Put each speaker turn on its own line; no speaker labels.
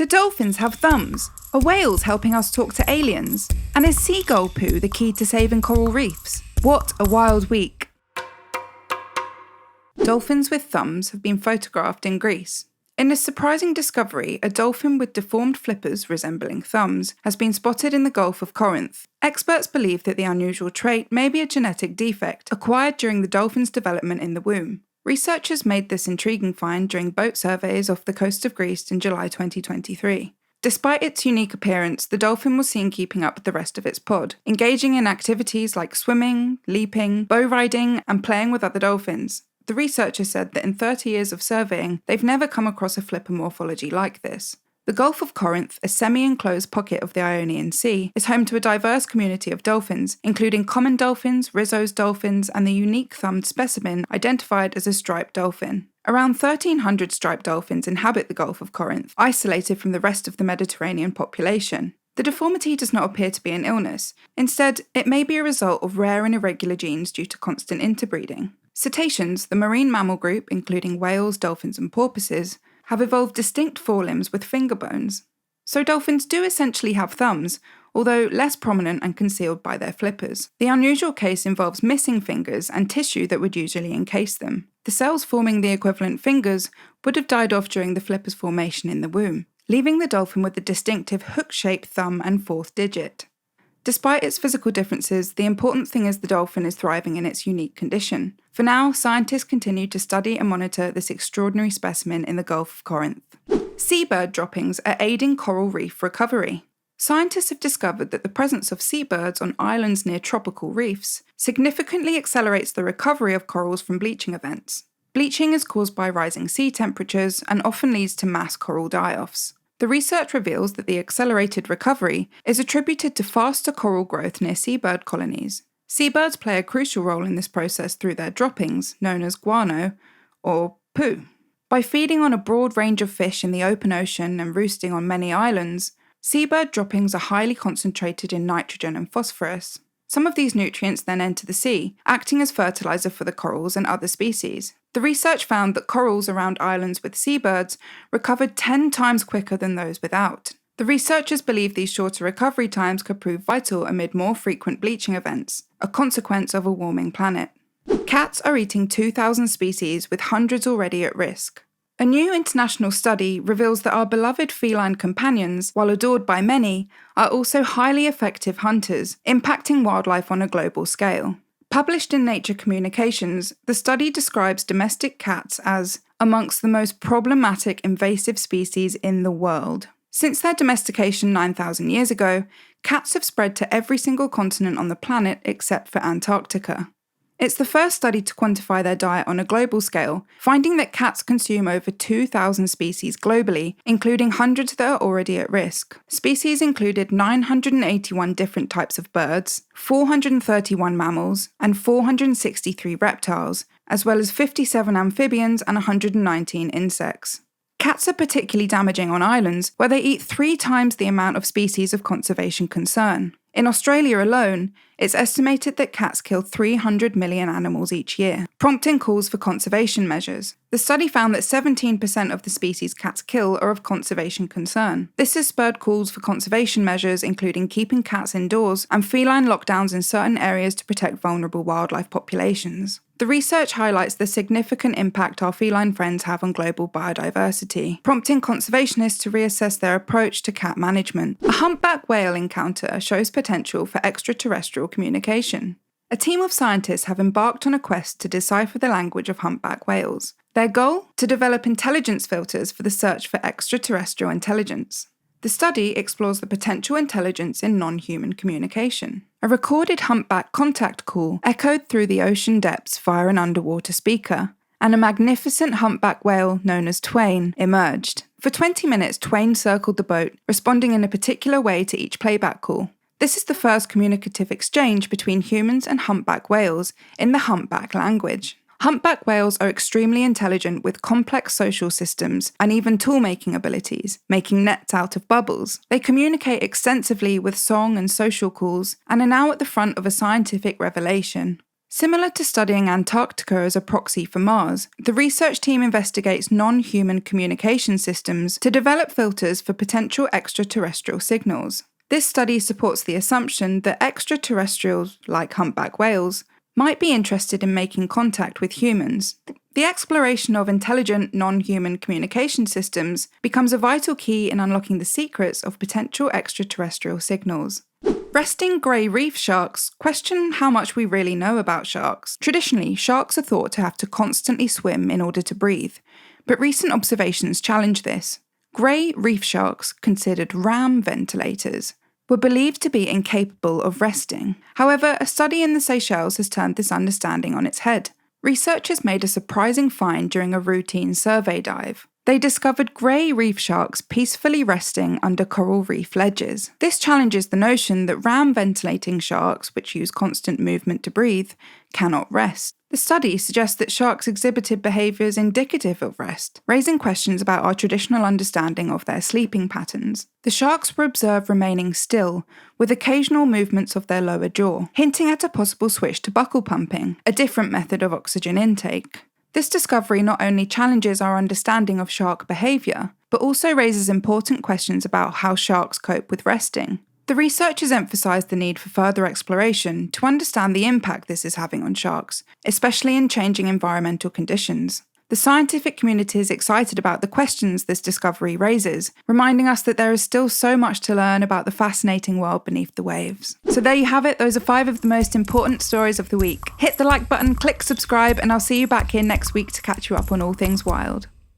Do dolphins have thumbs? Are whales helping us talk to aliens? And is seagull poo the key to saving coral reefs? What a wild week! Dolphins with thumbs have been photographed in Greece. In a surprising discovery, a dolphin with deformed flippers resembling thumbs has been spotted in the Gulf of Corinth. Experts believe that the unusual trait may be a genetic defect acquired during the dolphin's development in the womb. Researchers made this intriguing find during boat surveys off the coast of Greece in July 2023. Despite its unique appearance, the dolphin was seen keeping up with the rest of its pod, engaging in activities like swimming, leaping, bow riding, and playing with other dolphins. The researchers said that in 30 years of surveying, they've never come across a flipper morphology like this. The Gulf of Corinth, a semi-enclosed pocket of the Ionian Sea, is home to a diverse community of dolphins, including common dolphins, Risso's dolphins, and the unique thumbed specimen identified as a striped dolphin. Around 1,300 striped dolphins inhabit the Gulf of Corinth, isolated from the rest of the Mediterranean population. The deformity does not appear to be an illness. Instead, it may be a result of rare and irregular genes due to constant interbreeding. Cetaceans, the marine mammal group including whales, dolphins, and porpoises, have evolved distinct forelimbs with finger bones. So dolphins do essentially have thumbs, although less prominent and concealed by their flippers. The unusual case involves missing fingers and tissue that would usually encase them. The cells forming the equivalent fingers would have died off during the flipper's formation in the womb, leaving the dolphin with the distinctive hook-shaped thumb and fourth digit. Despite its physical differences, the important thing is the dolphin is thriving in its unique condition. For now, scientists continue to study and monitor this extraordinary specimen in the Gulf of Corinth. Seabird droppings are aiding coral reef recovery. Scientists have discovered that the presence of seabirds on islands near tropical reefs significantly accelerates the recovery of corals from bleaching events. Bleaching is caused by rising sea temperatures and often leads to mass coral die-offs. The research reveals that the accelerated recovery is attributed to faster coral growth near seabird colonies. Seabirds play a crucial role in this process through their droppings, known as guano, or poo. By feeding on a broad range of fish in the open ocean and roosting on many islands, seabird droppings are highly concentrated in nitrogen and phosphorus. Some of these nutrients then enter the sea, acting as fertilizer for the corals and other species. The research found that corals around islands with seabirds recovered 10 times quicker than those without. The researchers believe these shorter recovery times could prove vital amid more frequent bleaching events, a consequence of a warming planet. Cats are eating 2,000 species with hundreds already at risk. A new international study reveals that our beloved feline companions, while adored by many, are also highly effective hunters, impacting wildlife on a global scale. Published in Nature Communications, the study describes domestic cats as amongst the most problematic invasive species in the world. Since their domestication 9,000 years ago, cats have spread to every single continent on the planet except for Antarctica. It's the first study to quantify their diet on a global scale, finding that cats consume over 2,000 species globally, including hundreds that are already at risk. Species included 981 different types of birds, 431 mammals, and 463 reptiles, as well as 57 amphibians and 119 insects. Cats are particularly damaging on islands, where they eat 3 times the amount of species of conservation concern. In Australia alone, it's estimated that cats kill 300 million animals each year, prompting calls for conservation measures. The study found that 17% of the species cats kill are of conservation concern. This has spurred calls for conservation measures, including keeping cats indoors and feline lockdowns in certain areas to protect vulnerable wildlife populations. The research highlights the significant impact our feline friends have on global biodiversity, prompting conservationists to reassess their approach to cat management. A humpback whale encounter shows potential for extraterrestrial communication. A team of scientists have embarked on a quest to decipher the language of humpback whales. Their goal? To develop intelligence filters for the search for extraterrestrial intelligence. The study explores the potential intelligence in non-human communication. A recorded humpback contact call echoed through the ocean depths via an underwater speaker, and a magnificent humpback whale known as Twain emerged. For 20 minutes, Twain circled the boat, responding in a particular way to each playback call. This is the first communicative exchange between humans and humpback whales in the humpback language. Humpback whales are extremely intelligent with complex social systems and even tool-making abilities, making nets out of bubbles. They communicate extensively with song and social calls and are now at the front of a scientific revelation. Similar to studying Antarctica as a proxy for Mars, the research team investigates non-human communication systems to develop filters for potential extraterrestrial signals. This study supports the assumption that extraterrestrials, like humpback whales, might be interested in making contact with humans. The exploration of intelligent non-human communication systems becomes a vital key in unlocking the secrets of potential extraterrestrial signals. Resting grey reef sharks question how much we really know about sharks. Traditionally, sharks are thought to have to constantly swim in order to breathe, but recent observations challenge this. Grey reef sharks, considered ram ventilators, were believed to be incapable of resting. However, a study in the Seychelles has turned this understanding on its head. Researchers made a surprising find during a routine survey dive. They discovered grey reef sharks peacefully resting under coral reef ledges. This challenges the notion that ram ventilating sharks, which use constant movement to breathe, cannot rest. The study suggests that sharks exhibited behaviours indicative of rest, raising questions about our traditional understanding of their sleeping patterns. The sharks were observed remaining still, with occasional movements of their lower jaw, hinting at a possible switch to buccal pumping, a different method of oxygen intake. This discovery not only challenges our understanding of shark behaviour, but also raises important questions about how sharks cope with resting. The researchers emphasised the need for further exploration to understand the impact this is having on sharks, especially in changing environmental conditions. The scientific community is excited about the questions this discovery raises, reminding us that there is still so much to learn about the fascinating world beneath the waves. So there you have it, those are 5 of the most important stories of the week. Hit the like button, click subscribe, and I'll see you back here next week to catch you up on all things wild.